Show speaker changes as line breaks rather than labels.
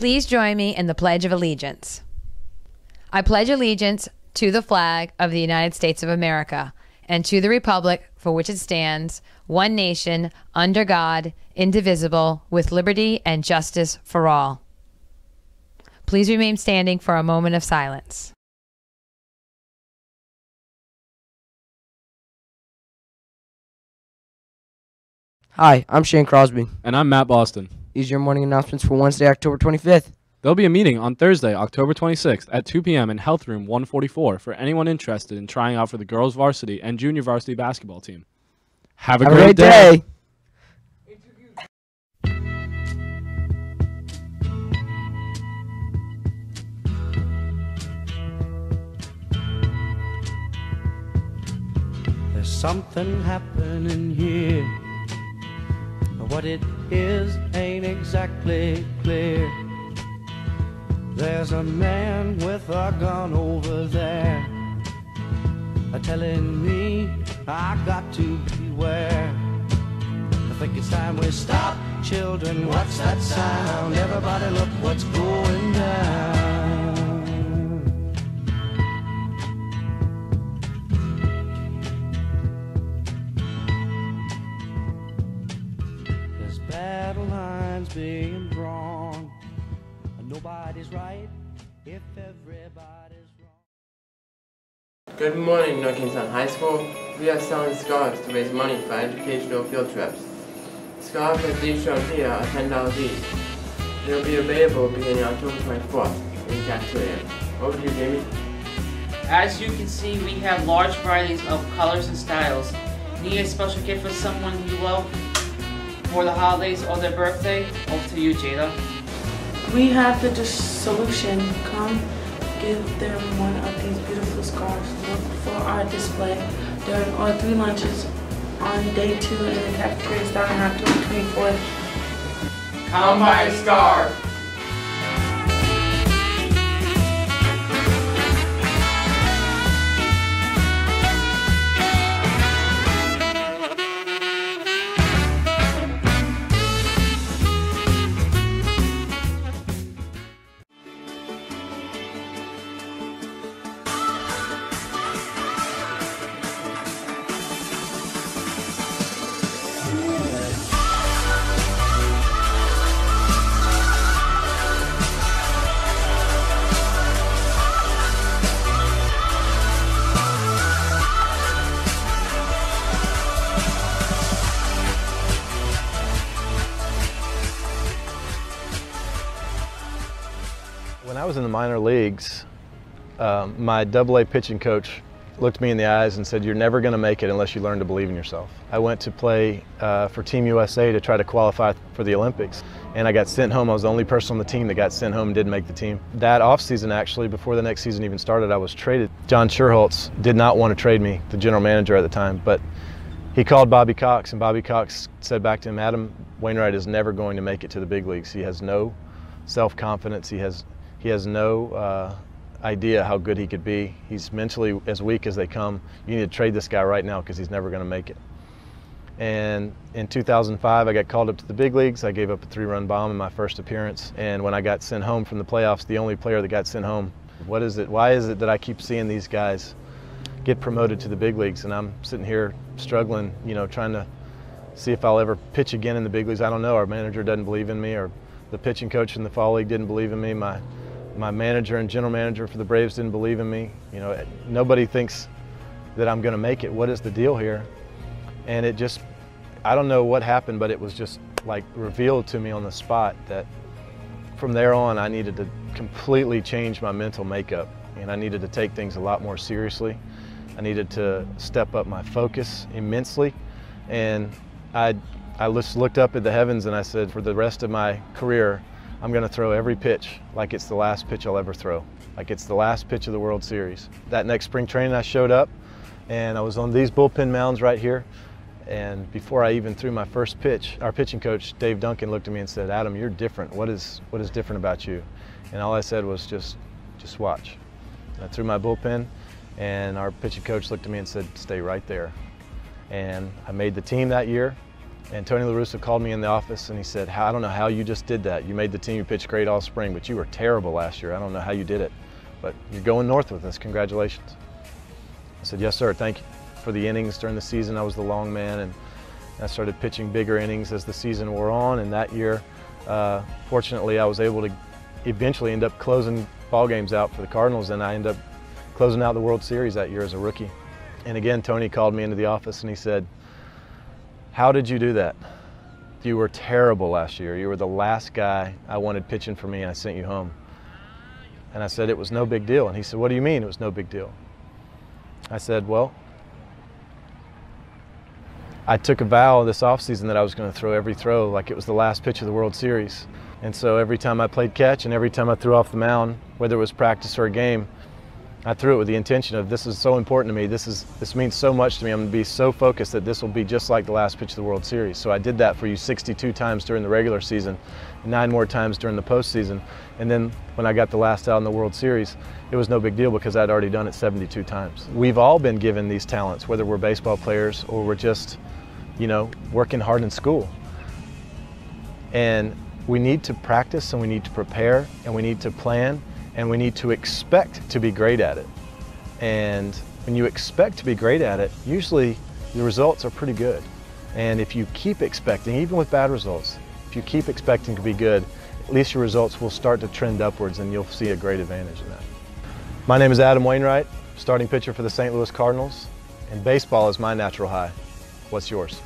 Please join me in the Pledge of Allegiance. I pledge allegiance to the flag of the United States of America and to the republic for which it stands, one nation, under God, indivisible, with liberty and justice for all. Please remain standing for a moment of silence.
Hi, I'm Shane Crosby.
And I'm Matt Boston.
These are your morning announcements for Wednesday, October 25th.
There'll be a meeting on Thursday, October 26th at 2 p.m. in Health Room 144 for anyone interested in trying out for the girls varsity and junior varsity basketball team. Have a great day.
There's something happening here. What it is ain't exactly clear. There's a man with a gun over there, telling me I got to beware. I think it's time we stop. Children, what's that sound? Everybody look what's going down. There's battle lines being drawn. Nobody's right if everybody's wrong.
Good morning, North Kingstown High School. We are selling scarves to raise money for educational field trips. Scarves like these shown here are $10 each. They will be available beginning October 24th in the cafeteria. Over to you, Jamie.
As you can see, we have large varieties of colors and styles. Need a special gift for someone you love for the holidays or their birthday? Over to you, Jada.
We have the solution. Come give them one of these beautiful scarves. Look for our display during all 3 lunches on day 2 in the cafeteria starting October 24th.
Come buy a scarf.
When I was in the minor leagues, my AA pitching coach looked me in the eyes and said, "You're never going to make it unless you learn to believe in yourself." I went to play for Team USA to try to qualify for the Olympics, and I got sent home. I was the only person on the team that got sent home and didn't make the team. That offseason, actually, before the next season even started, I was traded. John Schuerholz did not want to trade me, the general manager at the time, but he called Bobby Cox, and Bobby Cox said back to him, "Adam Wainwright is never going to make it to the big leagues. He has no self-confidence. He has no idea how good he could be. He's mentally as weak as they come. You need to trade this guy right now because he's never going to make it." And in 2005, I got called up to the big leagues. I gave up a 3-run bomb in my first appearance. And when I got sent home from the playoffs, the only player that got sent home, what is it? Why is it that I keep seeing these guys get promoted to the big leagues and I'm sitting here struggling, you know, trying to see if I'll ever pitch again in the big leagues? I don't know. Our manager doesn't believe in me, or the pitching coach in the fall league didn't believe in me. My manager and general manager for the Braves didn't believe in me. You know, nobody thinks that I'm going to make it. What is the deal here? And it just, I don't know what happened, but it was just like revealed to me on the spot that from there on I needed to completely change my mental makeup, and I needed to take things a lot more seriously. I needed to step up my focus immensely, and I just looked up at the heavens and I said, for the rest of my career, I'm going to throw every pitch like it's the last pitch I'll ever throw, like it's the last pitch of the World Series. That next spring training I showed up and I was on these bullpen mounds right here, and before I even threw my first pitch, our pitching coach, Dave Duncan, looked at me and said, "Adam, you're different. What is different about you?" And all I said was just watch. And I threw my bullpen, and our pitching coach looked at me and said, "Stay right there." And I made the team that year, And Tony La Russa called me in the office and he said, I don't know how you just did that. You made the team, you pitched great all spring, but you were terrible last year. I don't know how you did it, but you're going north with us. Congratulations. I said, yes, sir, thank you. For the innings during the season, I was the long man, and I started pitching bigger innings as the season wore on. And that year, fortunately, I was able to eventually end up closing ball games out for the Cardinals, and I ended up closing out the World Series that year as a rookie. And again, Tony called me into the office and he said, how did you do that? You were terrible last year. You were the last guy I wanted pitching for me, and I sent you home. And I said, it was no big deal. And he said, what do you mean it was no big deal? I said, well, I took a vow this offseason that I was going to throw every throw like it was the last pitch of the World Series. And so every time I played catch and every time I threw off the mound, whether it was practice or a game, I threw it with the intention of, this is so important to me, this means so much to me, I'm going to be so focused that this will be just like the last pitch of the World Series. So I did that for you 62 times during the regular season, 9 more times during the postseason, and then when I got the last out in the World Series, it was no big deal because I'd already done it 72 times. We've all been given these talents, whether we're baseball players or we're just, you know, working hard in school. And we need to practice and we need to prepare and we need to plan and we need to expect to be great at it. And when you expect to be great at it, usually the results are pretty good. And if you keep expecting, even with bad results, if you keep expecting to be good, at least your results will start to trend upwards and you'll see a great advantage in that. My name is Adam Wainwright, starting pitcher for the St. Louis Cardinals, and baseball is my natural high. What's yours?